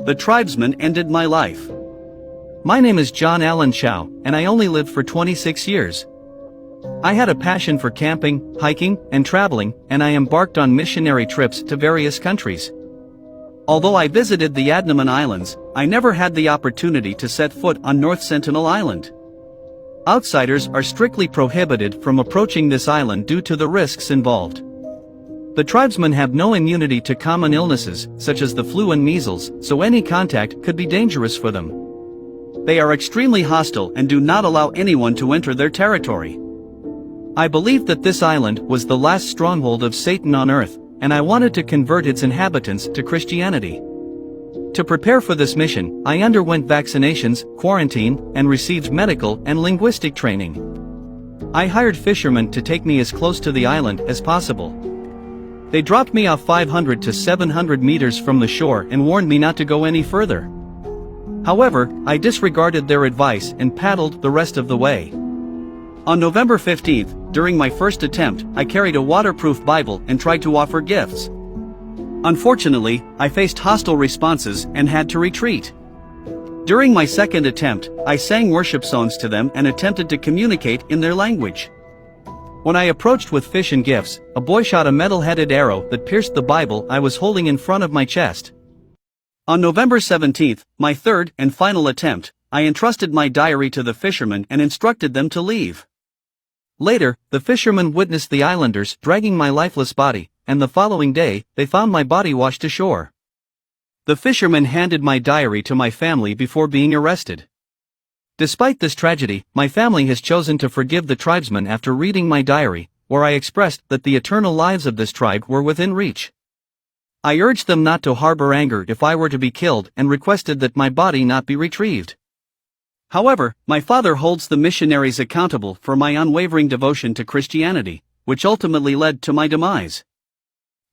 the tribesman ended my life. My name is John Allen Chow, and I only lived for 26 years. I had a passion for camping, hiking, and traveling, and I embarked on missionary trips to various countries. Although I visited the Andaman Islands, I never had the opportunity to set foot on North Sentinel Island. Outsiders are strictly prohibited from approaching this island due to the risks involved. The tribesmen have no immunity to common illnesses, such as the flu and measles, so any contact could be dangerous for them. They are extremely hostile and do not allow anyone to enter their territory. I believe that this island was the last stronghold of Satan on earth, and I wanted to convert its inhabitants to Christianity. To prepare for this mission, I underwent vaccinations, quarantine, and received medical and linguistic training. I hired fishermen to take me as close to the island as possible. They dropped me off 500 to 700 meters from the shore and warned me not to go any further. However, I disregarded their advice and paddled the rest of the way. On November 15th, during my first attempt, I carried a waterproof Bible and tried to offer gifts. Unfortunately, I faced hostile responses and had to retreat. During my second attempt, I sang worship songs to them and attempted to communicate in their language. When I approached with fish and gifts, a boy shot a metal-headed arrow that pierced the Bible I was holding in front of my chest. On November 17th, my third and final attempt, I entrusted my diary to the fishermen and instructed them to leave. Later, the fishermen witnessed the islanders dragging my lifeless body, and the following day, they found my body washed ashore. The fishermen handed my diary to my family before being arrested. Despite this tragedy, my family has chosen to forgive the tribesmen after reading my diary, where I expressed that the eternal lives of this tribe were within reach. I urged them not to harbor anger if I were to be killed and requested that my body not be retrieved. However, my father holds the missionaries accountable for my unwavering devotion to Christianity, which ultimately led to my demise.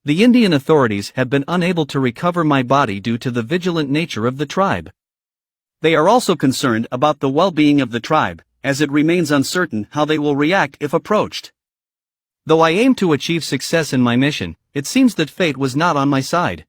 The Indian authorities have been unable to recover my body due to the vigilant nature of the tribe. They are also concerned about the well-being of the tribe, as it remains uncertain how they will react if approached. Though I aim to achieve success in my mission, it seems that fate was not on my side.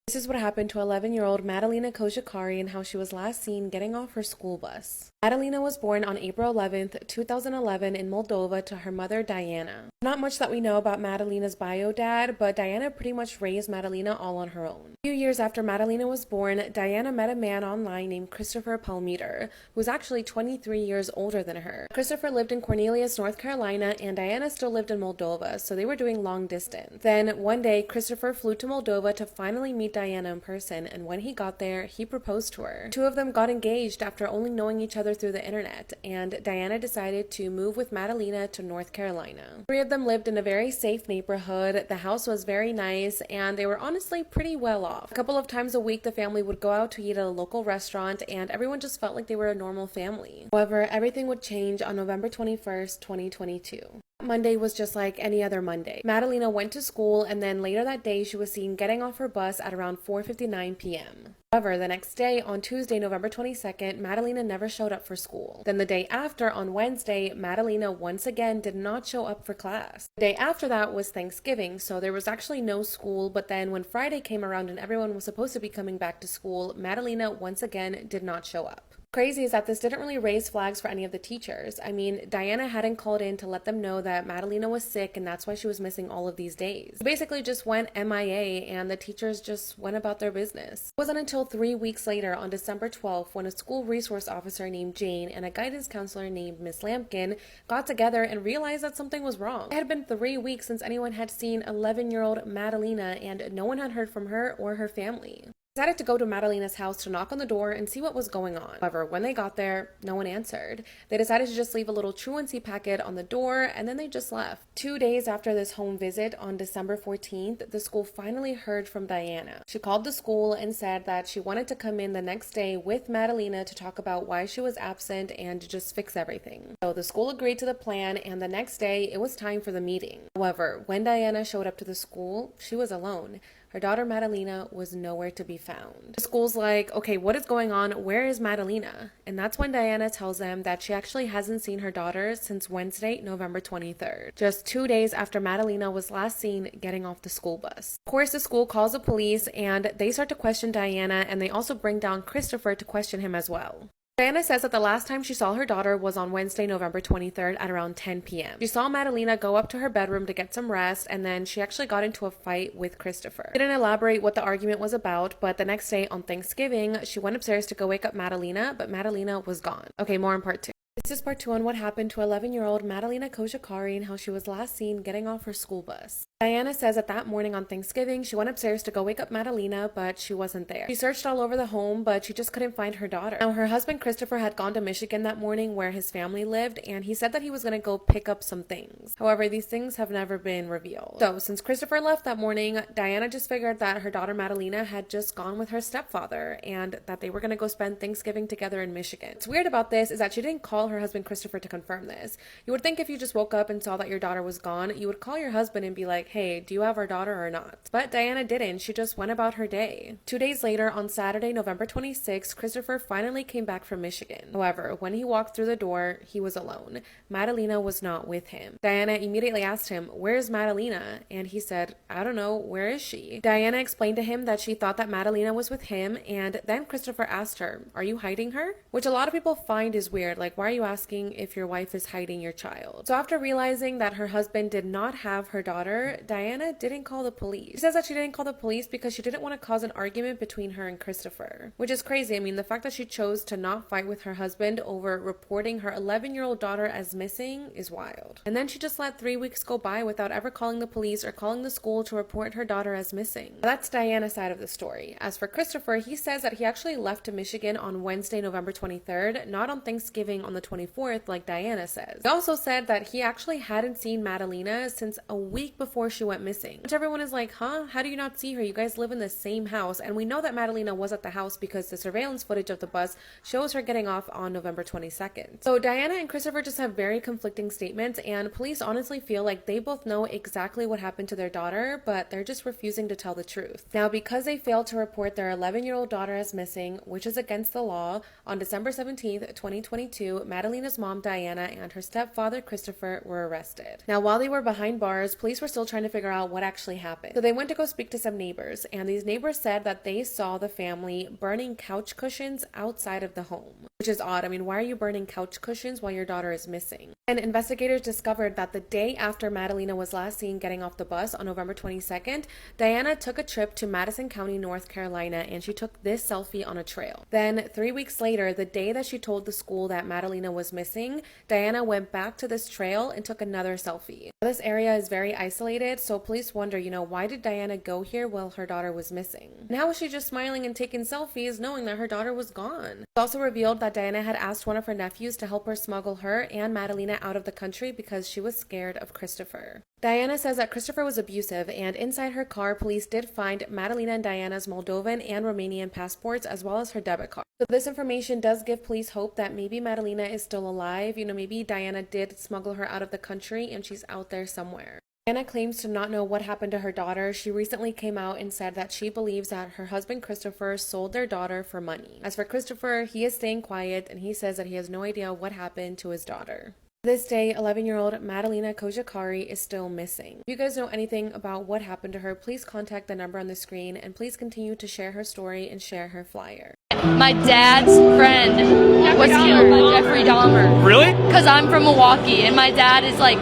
This is what happened to 11-year-old Madalina Koshikari and how she was last seen getting off her school bus. Madalina was born on April 11th, 2011 in Moldova to her mother Diana. Not much that we know about Madalina's bio dad, but Diana pretty much raised Madalina all on her own. A few years after Madalina was born, Diana met a man online named Christopher Palmeter, who was actually 23 years older than her. Christopher lived in Cornelius, North Carolina, and Diana still lived in Moldova, so they were doing long distance. Then, one day, Christopher flew to Moldova to finally meet Diana in person, and when he got there, he proposed to her. Two of them got engaged after only knowing each other through the internet, and Diana decided to move with Madalina to North Carolina. Three of them lived in a very safe neighborhood, the house was very nice, and they were honestly pretty well off. A couple of times a week, the family would go out to eat at a local restaurant, and everyone just felt like they were a normal family. However, everything would change on November 21st, 2022. Monday was just like any other Monday. Madalina went to school, and then later that day she was seen getting off her bus at around 4:59 p.m. However, the next day, on Tuesday, November 22nd, Madalina never showed up for school. Then the day after, on Wednesday, Madalina once again did not show up for class. The day after that was Thanksgiving, so there was actually no school, but then when Friday came around and everyone was supposed to be coming back to school, Madalina once again did not show up. Crazy is that this didn't really raise flags for any of the teachers. I mean, Diana hadn't called in to let them know that Madalina was sick and that's why she was missing all of these days. She basically just went MIA and the teachers just went about their business. It wasn't until 3 weeks later on December 12th when a school resource officer named Jane and a guidance counselor named Miss Lampkin got together and realized that something was wrong. It had been 3 weeks since anyone had seen 11-year-old Madalina and no one had heard from her or her family. Decided to go to Madalina's house to knock on the door and see what was going on. However, when they got there, no one answered. They decided to just leave a little truancy packet on the door and then they just left. 2 days after this home visit, on December 14th, the school finally heard from Diana. She called the school and said that she wanted to come in the next day with Madalina to talk about why she was absent and to just fix everything. So the school agreed to the plan, and the next day it was time for the meeting. However, when Diana showed up to the school, she was alone. her daughter Madalena was nowhere to be found. The school's like, okay, what is going on? Where is Madalena? And that's when Diana tells them that she actually hasn't seen her daughter since Wednesday, November 23rd, just 2 days after Madalena was last seen getting off the school bus. Of course, the school calls the police and they start to question Diana, and they also bring down Christopher to question him as well. Diana says that the last time she saw her daughter was on Wednesday, November 23rd at around 10 p.m. She saw Madalena go up to her bedroom to get some rest, and then she actually got into a fight with Christopher. She didn't elaborate what the argument was about, but the next day on Thanksgiving, she went upstairs to go wake up Madalena, but Madalena was gone. Okay, more in part 2. This is part 2 on what happened to 11-year-old Madalena Khoshekari and how she was last seen getting off her school bus. Diana says that that morning on Thanksgiving, she went upstairs to go wake up Madalena, but she wasn't there. She searched all over the home, but she just couldn't find her daughter. Now, her husband Christopher had gone to Michigan that morning where his family lived, and he said that he was going to go pick up some things. However, these things have never been revealed. So, since Christopher left that morning, Diana just figured that her daughter Madalena had just gone with her stepfather, and that they were going to go spend Thanksgiving together in Michigan. What's weird about this is that she didn't call her husband Christopher to confirm this. You would think if you just woke up and saw that your daughter was gone, you would call your husband and be like, hey, do you have our daughter or not? But Diana didn't. She just went about her day. 2 days later, on Saturday, November 26th, Christopher finally came back from Michigan. However, when he walked through the door, he was alone. Madalena was not with him. Diana immediately asked him, where's Madalena? And he said, I don't know, where is she? Diana explained to him that she thought that Madalena was with him, and then Christopher asked her, are you hiding her? Which a lot of people find is weird, like why are you asking if your wife is hiding your child? So after realizing that her husband did not have her daughter, Diana didn't call the police. She says that she didn't call the police because she didn't want to cause an argument between her and Christopher, which is crazy. I mean, the fact that she chose to not fight with her husband over reporting her 11-year-old daughter as missing is wild. And then she just let 3 weeks go by without ever calling the police or calling the school to report her daughter as missing. Now, that's Diana's side of the story. As for Christopher, he says that he actually left to Michigan on Wednesday, November 23rd, not on Thanksgiving on the 24th like Diana says. He also said that he actually hadn't seen Madalena since a week before she went missing, which everyone is like, huh? How do you not see her? You guys live in the same house. And we know that Madalena was at the house because the surveillance footage of the bus shows her getting off on November 22nd. So Diana and Christopher just have very conflicting statements, and police honestly feel like they both know exactly what happened to their daughter, but they're just refusing to tell the truth. Now, because they failed to report their 11-year-old daughter as missing, which is against the law, on December 17th, 2022, Madalena's mom Diana and her stepfather Christopher were arrested. Now, while they were behind bars, police were still trying to figure out what actually happened. So they went to go speak to some neighbors, and these neighbors said that they saw the family burning couch cushions outside of the home, which is odd. I mean, why are you burning couch cushions while your daughter is missing? And investigators discovered that the day after Madalena was last seen getting off the bus on November 22nd, Diana took a trip to Madison County, North Carolina, and she took this selfie on a trail. Then 3 weeks later, the day that she told the school that Madalena was missing, Diana went back to this trail and took another selfie. This area is very isolated, so police wonder, why did Diana go here while her daughter was missing? And how was she just smiling and taking selfies knowing that her daughter was gone? It's also revealed that Diana had asked one of her nephews to help her smuggle her and Madalena out of the country because she was scared of Christopher. Diana says that Christopher was abusive, and inside her car, police did find Madalena and Diana's Moldovan and Romanian passports as well as her debit card. So this information does give police hope that maybe Madalena is still alive. Maybe Diana did smuggle her out of the country and she's out there somewhere. Diana claims to not know what happened to her daughter. She recently came out and said that she believes that her husband Christopher sold their daughter for money. As for Christopher, he is staying quiet, and he says that he has no idea what happened to his daughter. To this day, 11-year-old Madalena Khoshekari is still missing. If you guys know anything about what happened to her, please contact the number on the screen, and please continue to share her story and share her flyer. My dad's friend was killed by Jeffrey Dahmer. Really? Because I'm from Milwaukee, and my dad is like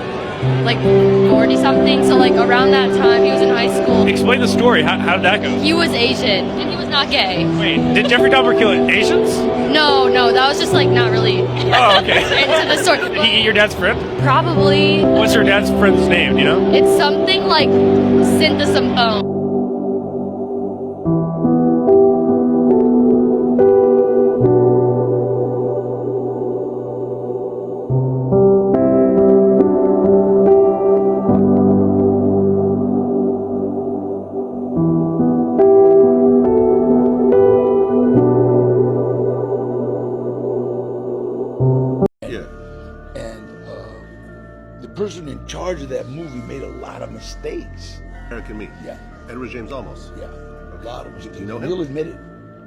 40 something, so around that time he was in high school. Explain the story. How did that go? He was Asian, and he was not gay. Wait, did Jeffrey Dahmer kill Asians? No, that was just not really Oh, okay. into the story. Did he eat your dad's friend? Probably. What's your dad's friend's name, do you know? It's something like Synthesum. The person in charge of that movie made a lot of mistakes. American Me. Yeah. Edward James Olmos. Yeah, a lot of them. Do you know him? He'll admit it.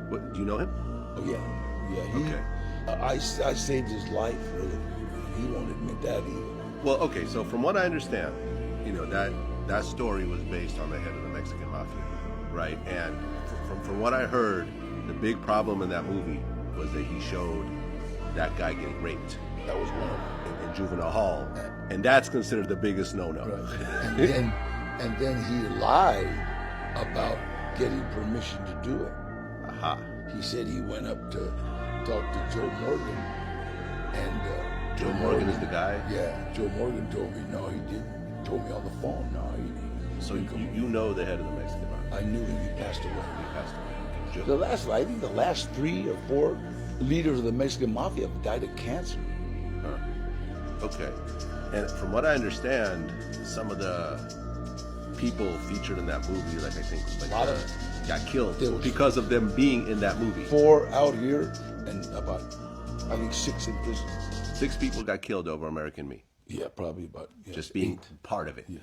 What, do you know him? Oh yeah, yeah. He, Okay. I saved his life. Really. He won't admit that either. Well, okay. So from what I understand, that story was based on the head of the Mexican mafia, right? And from what I heard, the big problem in that movie was that he showed that guy getting raped. That was one of them. In juvenile hall, and that's considered the biggest no-no. Right. And then he lied about getting permission to do it. Aha. He said he went up to talk to Joe Morgan, and Joe Morgan is the guy? Yeah, Joe Morgan told me no, he didn't. He told me on the phone. No, he didn't. So you know the head of the Mexican mafia? I knew him. He passed away. He passed away. I think the last 3 or 4 leaders of the Mexican mafia have died of cancer. Huh. Okay. And from what I understand, some of the people featured in that movie, like I think, like, A lot of got killed There was- because of them being in that movie. 4 out here, and about, I think 6 in prison. 6 people got killed over American Me, Yeah, probably about just being 8. part of it. Yeah.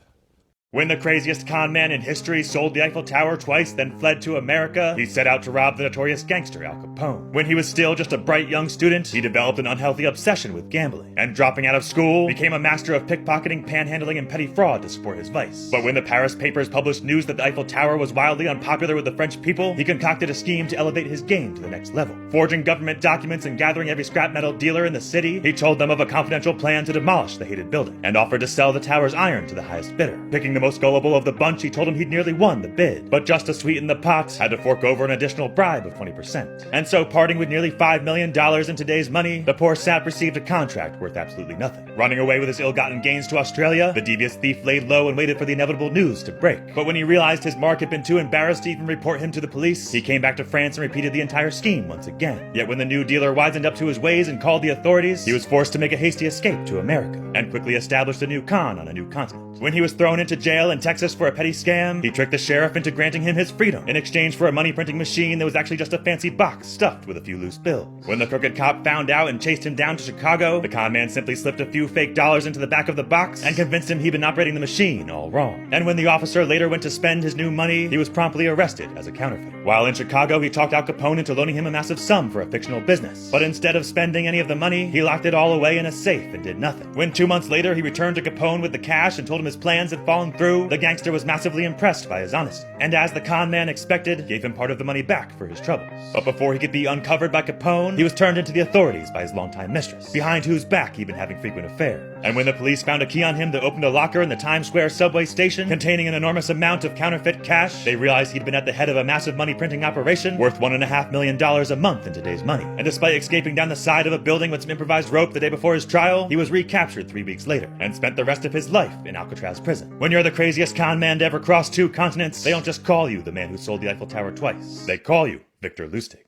When the craziest con man in history sold the Eiffel Tower twice, then fled to America, he set out to rob the notorious gangster Al Capone. When he was still just a bright young student, he developed an unhealthy obsession with gambling, and dropping out of school, became a master of pickpocketing, panhandling, and petty fraud to support his vice. But when the Paris papers published news that the Eiffel Tower was wildly unpopular with the French people, he concocted a scheme to elevate his game to the next level. Forging government documents and gathering every scrap metal dealer in the city, he told them of a confidential plan to demolish the hated building, and offered to sell the tower's iron to the highest bidder. Picking the most gullible of the bunch, he told him he'd nearly won the bid, but just to sweeten the pot, had to fork over an additional bribe of 20%. And so, parting with nearly $5 million in today's money, the poor sap received a contract worth absolutely nothing. Running away with his ill-gotten gains to Australia, the devious thief laid low and waited for the inevitable news to break. But when he realized his mark had been too embarrassed to even report him to the police, he came back to France and repeated the entire scheme once again. Yet when the new dealer wisened up to his ways and called the authorities, he was forced to make a hasty escape to America, and quickly established a new con on a new continent. When he was thrown into jail in Texas for a petty scam, he tricked the sheriff into granting him his freedom in exchange for a money printing machine that was actually just a fancy box stuffed with a few loose bills. When the crooked cop found out and chased him down to Chicago, the con man simply slipped a few fake dollars into the back of the box and convinced him he'd been operating the machine all wrong. And when the officer later went to spend his new money, he was promptly arrested as a counterfeit. While in Chicago, he talked Al Capone into loaning him a massive sum for a fictional business. But instead of spending any of the money, he locked it all away in a safe and did nothing. When 2 months later he returned to Capone with the cash and told him his plans had fallen through, the gangster was massively impressed by his honesty, and as the con man expected, gave him part of the money back for his troubles. But before he could be uncovered by Capone, he was turned into the authorities by his longtime mistress, behind whose back he'd been having frequent affairs. And when the police found a key on him that opened a locker in the Times Square subway station containing an enormous amount of counterfeit cash, they realized he'd been at the head of a massive money printing operation worth $1.5 million a month in today's money. And despite escaping down the side of a building with some improvised rope the day before his trial, he was recaptured 3 weeks later and spent the rest of his life in Alcatraz prison. When you're the craziest con man to ever cross 2 continents, they don't just call you the man who sold the Eiffel Tower twice. They call you Victor Lustig.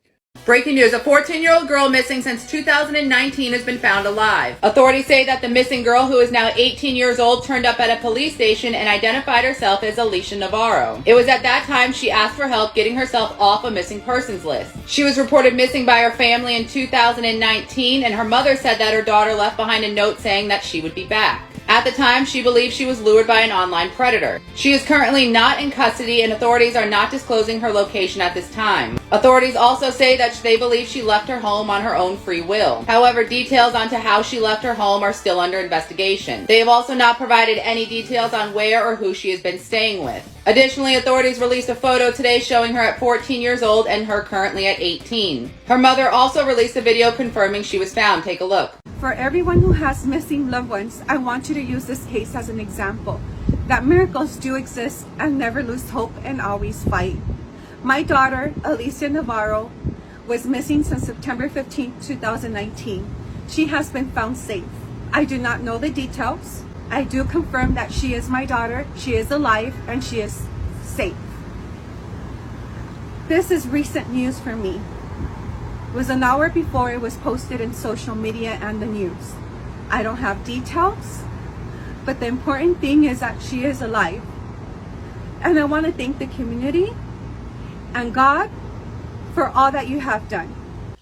Breaking news, a 14-year-old girl missing since 2019 has been found alive. Authorities say that the missing girl, who is now 18 years old, turned up at a police station and identified herself as Alicia Navarro. It was at that time she asked for help getting herself off a missing persons list. She was reported missing by her family in 2019, and her mother said that her daughter left behind a note saying that she would be back. At the time, she believed she was lured by an online predator. She is currently not in custody, and authorities are not disclosing her location at this time. Authorities also say that they believe she left her home on her own free will. However, details onto how she left her home are still under investigation. They have also not provided any details on where or who she has been staying with. Additionally, authorities released a photo today showing her at 14 years old and her currently at 18. Her mother also released a video confirming she was found. Take a look. For everyone who has missing loved ones, I want you to use this case as an example that miracles do exist and never lose hope and always fight. My daughter, Alicia Navarro, was missing since September 15, 2019. She has been found safe. I do not know the details. I do confirm that she is my daughter, she is alive, and she is safe. This is recent news for me. It was an hour before it was posted in social media and the news. I don't have details, but the important thing is that she is alive. And I want to thank the community and God for all that you have done.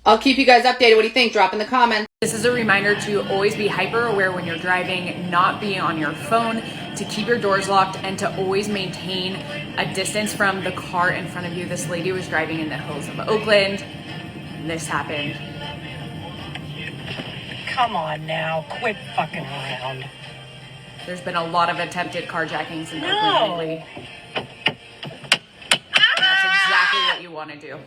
I'll keep you guys updated. What do you think? Drop in the comments. This is a reminder to always be hyper aware when you're driving, not be on your phone, to keep your doors locked and to always maintain a distance from the car in front of you. This lady was driving in the hills of Oakland. This happened. Come on now, quit fucking around. There's been a lot of attempted carjackings in Oakland lately. That's exactly what you want to do.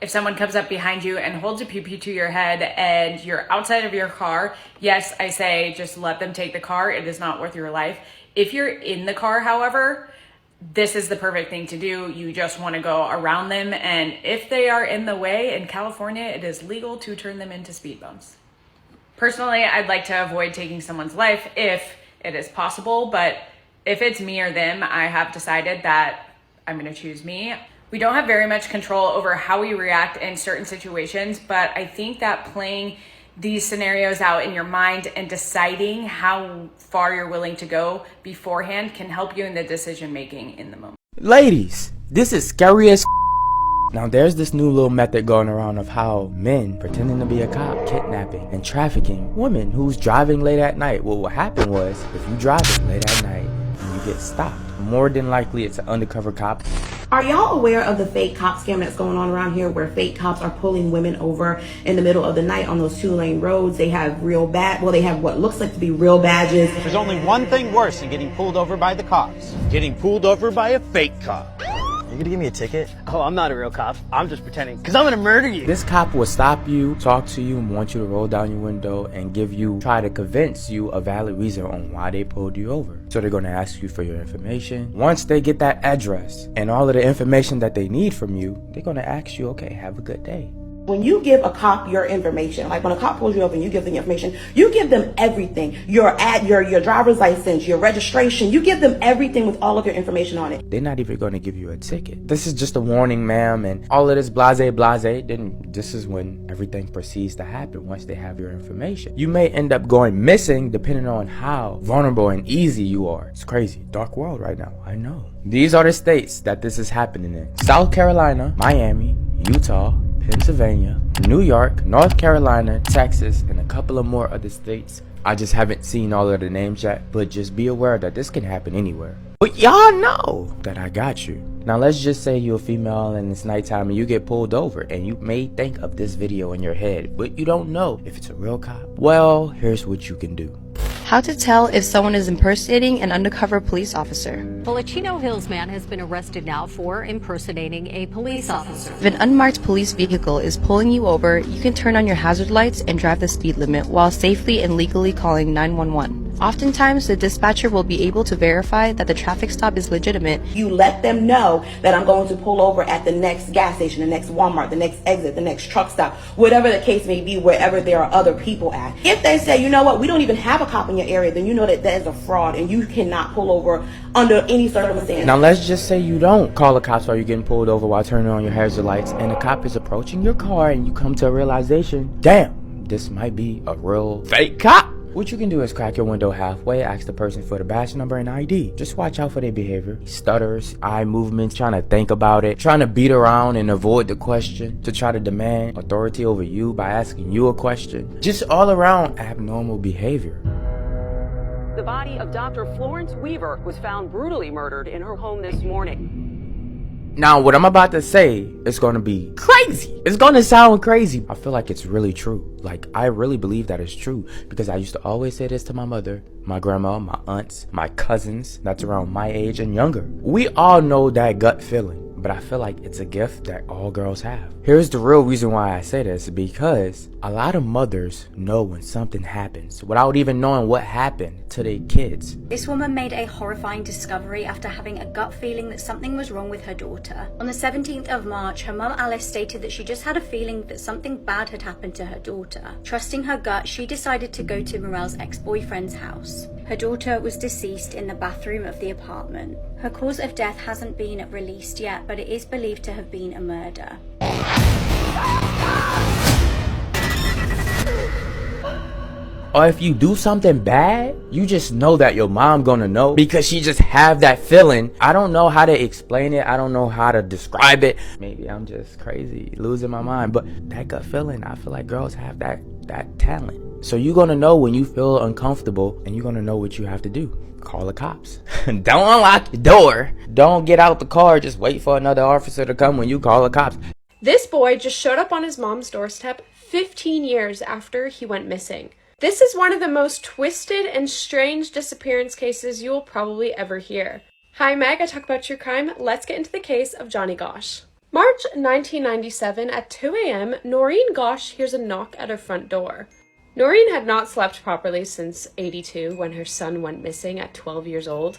If someone comes up behind you and holds a pew-pew to your head and you're outside of your car, yes, I say just let them take the car. It is not worth your life. If you're in the car, however, this is the perfect thing to do. You just want to go around them. And if they are in the way, in California, it is legal to turn them into speed bumps. Personally, I'd like to avoid taking someone's life if it is possible. But if it's me or them, I have decided that I'm going to choose me. We don't have very much control over how we react in certain situations, but I think that playing these scenarios out in your mind and deciding how far you're willing to go beforehand can help you in the decision making in the moment. Ladies, this is scary as Now there's this new little method going around of how men pretending to be a cop kidnapping and trafficking women who's driving late at night. Well, what happened was if you driving late at night and you get stopped, more than likely it's an undercover cop. Are y'all aware of the fake cop scam that's going on around here where fake cops are pulling women over in the middle of the night on those 2-lane roads? They have they have what looks like to be real badges. There's only one thing worse than getting pulled over by the cops. Getting pulled over by a fake cop. You gonna give me a ticket? Oh, I'm not a real cop. I'm just pretending, because I'm gonna murder you. This cop will stop you, talk to you, and want you to roll down your window and try to convince you a valid reason on why they pulled you over. So they're gonna ask you for your information. Once they get that address and all of the information that they need from you, they're gonna ask you, okay, have a good day. When you give a cop your information, like when a cop pulls you over and you give them your information, you give them everything. Your driver's license, your registration, you give them everything with all of your information on it. They're not even going to give you a ticket. This is just a warning, ma'am, and all of this blase, then this is when everything proceeds to happen once they have your information. You may end up going missing depending on how vulnerable and easy you are. It's crazy. Dark world right now, I know. These are the states that this is happening in. South Carolina, Miami, Utah, Pennsylvania, New York, North Carolina, Texas, and a couple of more other states. I just haven't seen all of the names yet, but just be aware that this can happen anywhere. But y'all know that I got you. Now let's just say you're a female and it's nighttime and you get pulled over and you may think of this video in your head, but you don't know if it's a real cop. Well, here's what you can do. How to tell if someone is impersonating an undercover police officer. Well, a Chino Hills man has been arrested now for impersonating a police officer. If an unmarked police vehicle is pulling you over, you can turn on your hazard lights and drive the speed limit while safely and legally calling 911. Oftentimes, the dispatcher will be able to verify that the traffic stop is legitimate. You let them know that I'm going to pull over at the next gas station, the next Walmart, the next exit, the next truck stop, whatever the case may be, wherever there are other people at. If they say, you know what, we don't even have a cop in your area, then you know that that is a fraud and you cannot pull over under any circumstance. Now let's just say you don't call the cops while you're getting pulled over while turning on your hazard lights and the cop is approaching your car and you come to a realization, damn, this might be a real fake cop. What you can do is crack your window halfway, ask the person for the badge number and ID. Just watch out for their behavior. Stutters, eye movements, trying to think about it, trying to beat around and avoid the question, to try to demand authority over you by asking you a question. Just all around abnormal behavior. The body of Dr. Florence Weaver was found brutally murdered in her home this morning. Now, what I'm about to say is going to be crazy. It's going to sound crazy. I feel like it's really true. Like, I really believe that it's true because I used to always say this to my mother, my grandma, my aunts, my cousins that's around my age and younger. We all know that gut feeling, but I feel like it's a gift that all girls have. Here's the real reason why I say this, because a lot of mothers know when something happens without even knowing what happened to their kids. This woman made a horrifying discovery after having a gut feeling that something was wrong with her daughter. On the 17th of March, her mum Alice stated that she just had a feeling that something bad had happened to her daughter. Trusting her gut, she decided to go to Morel's ex-boyfriend's house. Her daughter was deceased in the bathroom of the apartment. Her cause of death hasn't been released yet, but it is believed to have been a murder. Or if you do something bad, you just know that your mom gonna know because she just have that feeling. I don't know how to explain it. I don't know how to describe it. Maybe I'm just crazy, losing my mind. But that gut feeling, I feel like girls have that talent. So you're gonna know when you feel uncomfortable, and you're gonna know what you have to do. Call the cops. Don't unlock the door. Don't get out the car. Just wait for another officer to come when you call the cops. This boy just showed up on his mom's doorstep 15 years after he went missing. This is one of the most twisted and strange disappearance cases you will probably ever hear. Hi Meg, I talk about true crime. Let's get into the case of Johnny Gosch. March 1997 at 2 a.m., Noreen Gosch hears a knock at her front door. Noreen had not slept properly since '82 when her son went missing at 12 years old,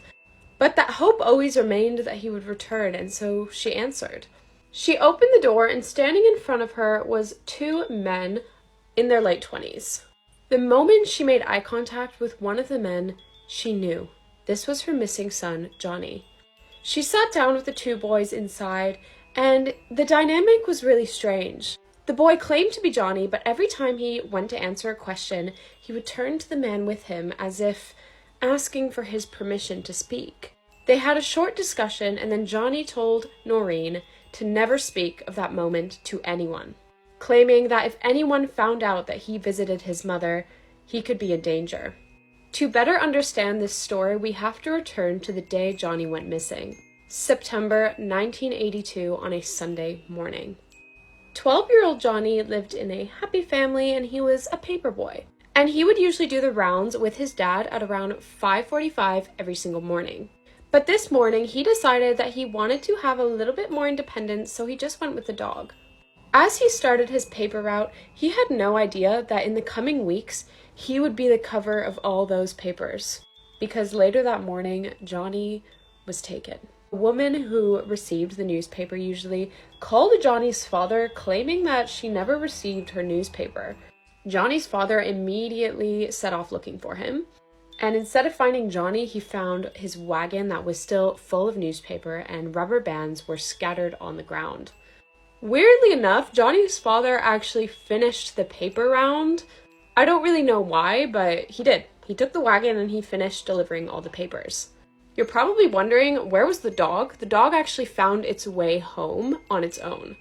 but that hope always remained that he would return, and so she answered. She opened the door, and standing in front of her was two men in their late 20s. The moment she made eye contact with one of the men, she knew this was her missing son, Johnny. She sat down with the two boys inside, and the dynamic was really strange. The boy claimed to be Johnny, but every time he went to answer a question, he would turn to the man with him as if asking for his permission to speak. They had a short discussion, and then Johnny told Noreen to never speak of that moment to anyone, claiming that if anyone found out that he visited his mother, he could be in danger. To better understand this story, we have to return to the day Johnny went missing, September 1982, on a Sunday morning. 12-year-old Johnny lived in a happy family, and he was a paper boy. And he would usually do the rounds with his dad at around 5:45 every single morning. But this morning, he decided that he wanted to have a little bit more independence, so he just went with the dog. As he started his paper route, he had no idea that in the coming weeks, he would be the cover of all those papers. Because later that morning, Johnny was taken. A woman who received the newspaper usually called Johnny's father, claiming that she never received her newspaper. Johnny's father immediately set off looking for him, and instead of finding Johnny, he found his wagon that was still full of newspaper, and rubber bands were scattered on the ground. Weirdly enough, Johnny's father actually finished the paper round. I don't really know why, but he did. He took the wagon and he finished delivering all the papers. You're probably wondering, where was the dog? The dog actually found its way home on its own.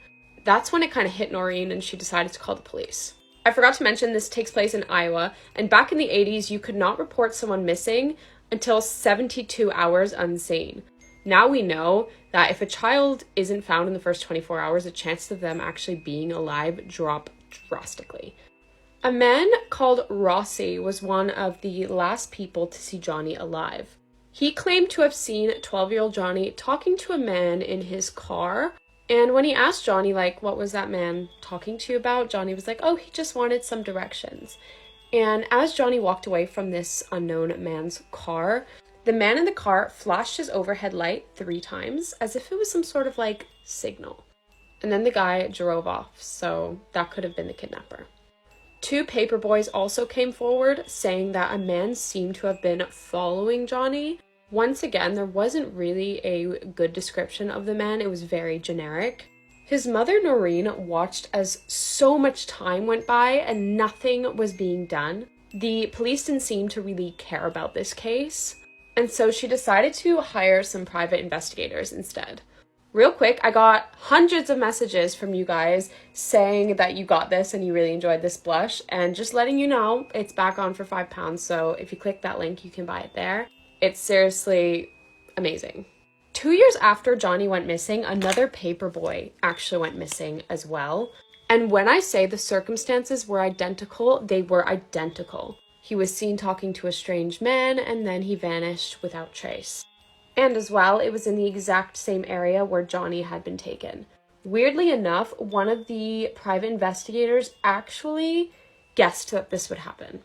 That's when it kind of hit Noreen, and she decided to call the police. I forgot to mention this takes place in Iowa, and back in the 80s, you could not report someone missing until 72 hours unseen. Now we know that if a child isn't found in the first 24 hours, the chances of them actually being alive drop drastically. A man called Rossi was one of the last people to see Johnny alive. He claimed to have seen 12-year-old Johnny talking to a man in his car. And when he asked Johnny, what was that man talking to you about? Johnny was like, oh, he just wanted some directions. And as Johnny walked away from this unknown man's car, the man in the car flashed his overhead light 3 times as if it was some sort of signal. And then the guy drove off, so that could have been the kidnapper. 2 paper boys also came forward saying that a man seemed to have been following Johnny. Once again, there wasn't really a good description of the man. It was very generic. His mother, Noreen, watched as so much time went by and nothing was being done. The police didn't seem to really care about this case, and so she decided to hire some private investigators instead. Real quick, I got hundreds of messages from you guys saying that you got this and you really enjoyed this blush, and just letting you know, it's back on for £5, so if you click that link, you can buy it there. It's seriously amazing. 2 years after Johnny went missing, another paper boy actually went missing as well. And when I say the circumstances were identical, they were identical. He was seen talking to a strange man, and then he vanished without trace. And as well, it was in the exact same area where Johnny had been taken. Weirdly enough, one of the private investigators actually guessed that this would happen.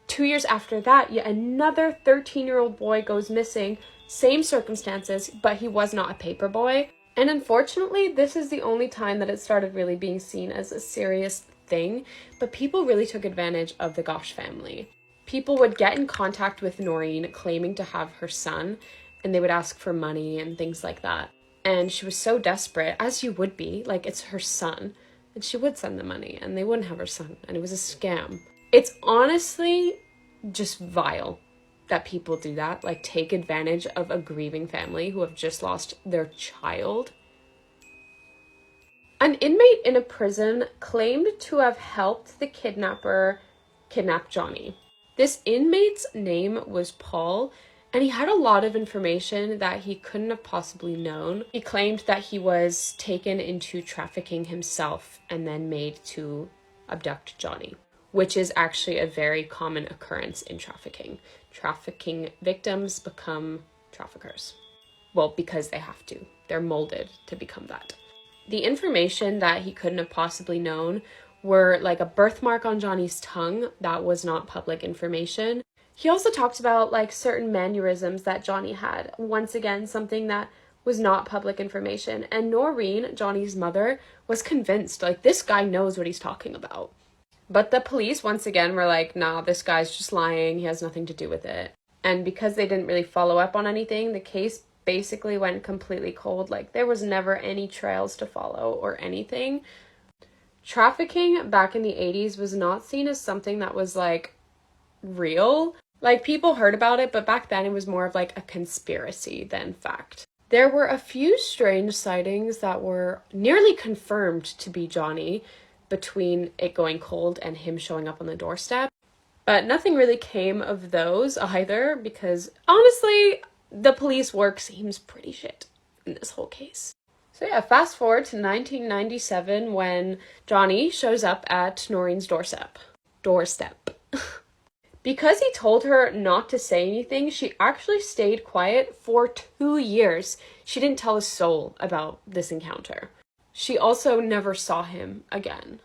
2 years after that, yet another 13-year-old boy goes missing, same circumstances, but he was not a paper boy. And unfortunately, this is the only time that it started really being seen as a serious thing, but people really took advantage of the Gosch family. People would get in contact with Noreen claiming to have her son, and they would ask for money and things like that. And she was so desperate, as you would be, it's her son, and she would send the money, and they wouldn't have her son, and it was a scam. It's honestly just vile that people do that, take advantage of a grieving family who have just lost their child. An inmate in a prison claimed to have helped the kidnapper kidnapped Johnny. This inmate's name was Paul, and he had a lot of information that he couldn't have possibly known. He claimed that he was taken into trafficking himself and then made to abduct Johnny, which is actually a very common occurrence in trafficking. Trafficking victims become traffickers. Well, because they have to. They're molded to become that. The information that he couldn't have possibly known were like a birthmark on Johnny's tongue that was not public information. He also talked about like certain mannerisms that Johnny had. Once again, something that was not public information. And Noreen, Johnny's mother, was convinced like this guy knows what he's talking about. But the police once again were like, nah, this guy's just lying. He has nothing to do with it. And because they didn't really follow up on anything, the case basically went completely cold. Like there was never any trails to follow or anything. Trafficking back in the 80s was not seen as something that was like real. Like people heard about it, but back then it was more of like a conspiracy than fact. There were a few strange sightings that were nearly confirmed to be Johnny between it going cold and him showing up on the doorstep. But nothing really came of those either because honestly, the police work seems pretty shit in this whole case. So yeah, fast forward to 1997 when Johnny shows up at Noreen's doorstep. Because he told her not to say anything, she actually stayed quiet for 2 years. She didn't tell a soul about this encounter. She also never saw him again.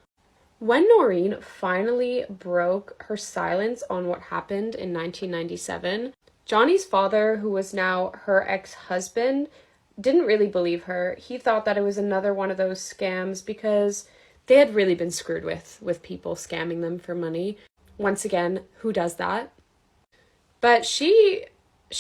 When Noreen finally broke her silence on what happened in 1997, Johnny's father, who was now her ex-husband, didn't really believe her. He thought that it was another one of those scams because they had really been screwed with people scamming them for money. Once again, who does that? But she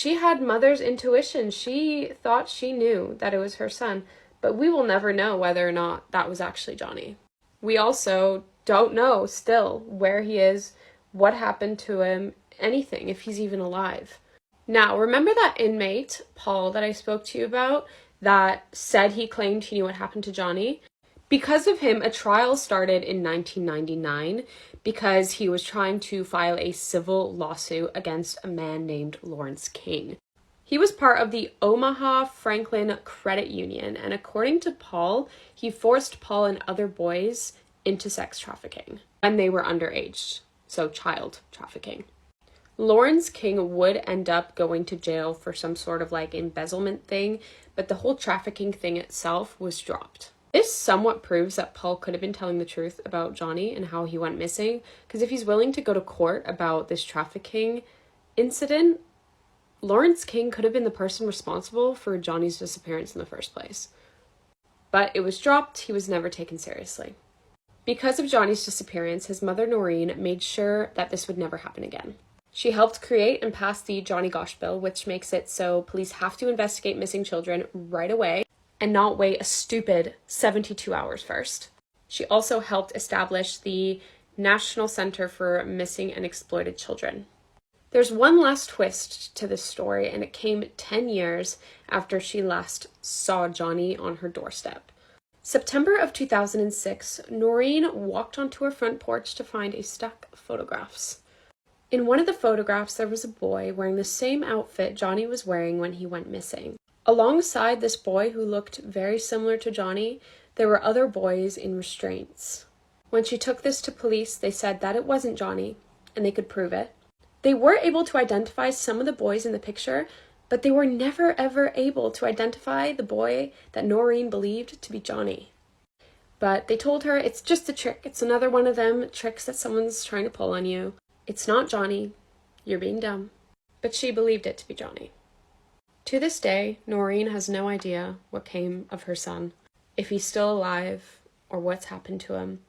had mother's intuition. She thought she knew that it was her son, but we will never know whether or not that was actually Johnny. We also don't know still where he is, what happened to him, anything, if he's even alive. Now, remember that inmate, Paul, that I spoke to you about, that said he claimed he knew what happened to Johnny? Because of him, a trial started in 1999 because he was trying to file a civil lawsuit against a man named Lawrence King. He was part of the Omaha Franklin Credit Union, and according to Paul, he forced Paul and other boys into sex trafficking when they were underage, so child trafficking. Lawrence King would end up going to jail for some sort of like embezzlement thing, but the whole trafficking thing itself was dropped. This somewhat proves that Paul could have been telling the truth about Johnny and how he went missing, because if he's willing to go to court about this trafficking incident, Lawrence King could have been the person responsible for Johnny's disappearance in the first place. But it was dropped, he was never taken seriously. Because of Johnny's disappearance, his mother Noreen made sure that this would never happen again. She helped create and pass the Johnny Gosch Bill, which makes it so police have to investigate missing children right away and not wait a stupid 72 hours first. She also helped establish the National Center for Missing and Exploited Children. There's one last twist to this story, and it came 10 years after she last saw Johnny on her doorstep. September of 2006, Noreen walked onto her front porch to find a stack of photographs. In one of the photographs, there was a boy wearing the same outfit Johnny was wearing when he went missing. Alongside this boy, who looked very similar to Johnny, there were other boys in restraints. When she took this to police, they said that it wasn't Johnny, and they could prove it. They were able to identify some of the boys in the picture, but they were never ever able to identify the boy that Noreen believed to be Johnny. But they told her, it's just a trick. It's another one of them tricks that someone's trying to pull on you. It's not Johnny. You're being dumb. But she believed it to be Johnny. To this day, Noreen has no idea what came of her son, if he's still alive, or what's happened to him.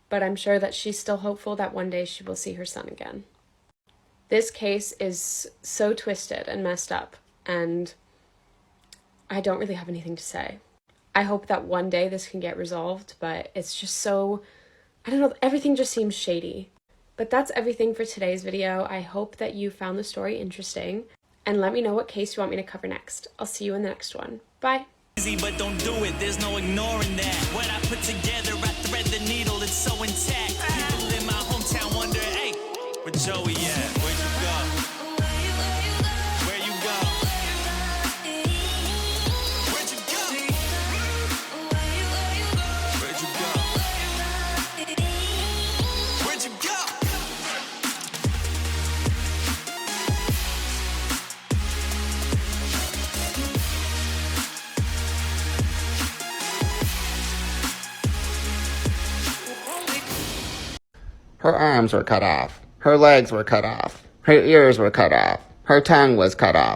But I'm sure that she's still hopeful that one day she will see her son again. This case is so twisted and messed up, and I don't really have anything to say. I hope that one day this can get resolved, but it's just so, I don't know, everything just seems shady. But that's everything for today's video. I hope that you found the story interesting, and let me know what case you want me to cover next. I'll see you in the next one. Bye. Easy, but don't do it. There's no ignoring that. What I put together, I thread the needle. It's so intact. People in my hometown wonder, hey, Her arms were cut off. Her legs were cut off. Her ears were cut off. Her tongue was cut off.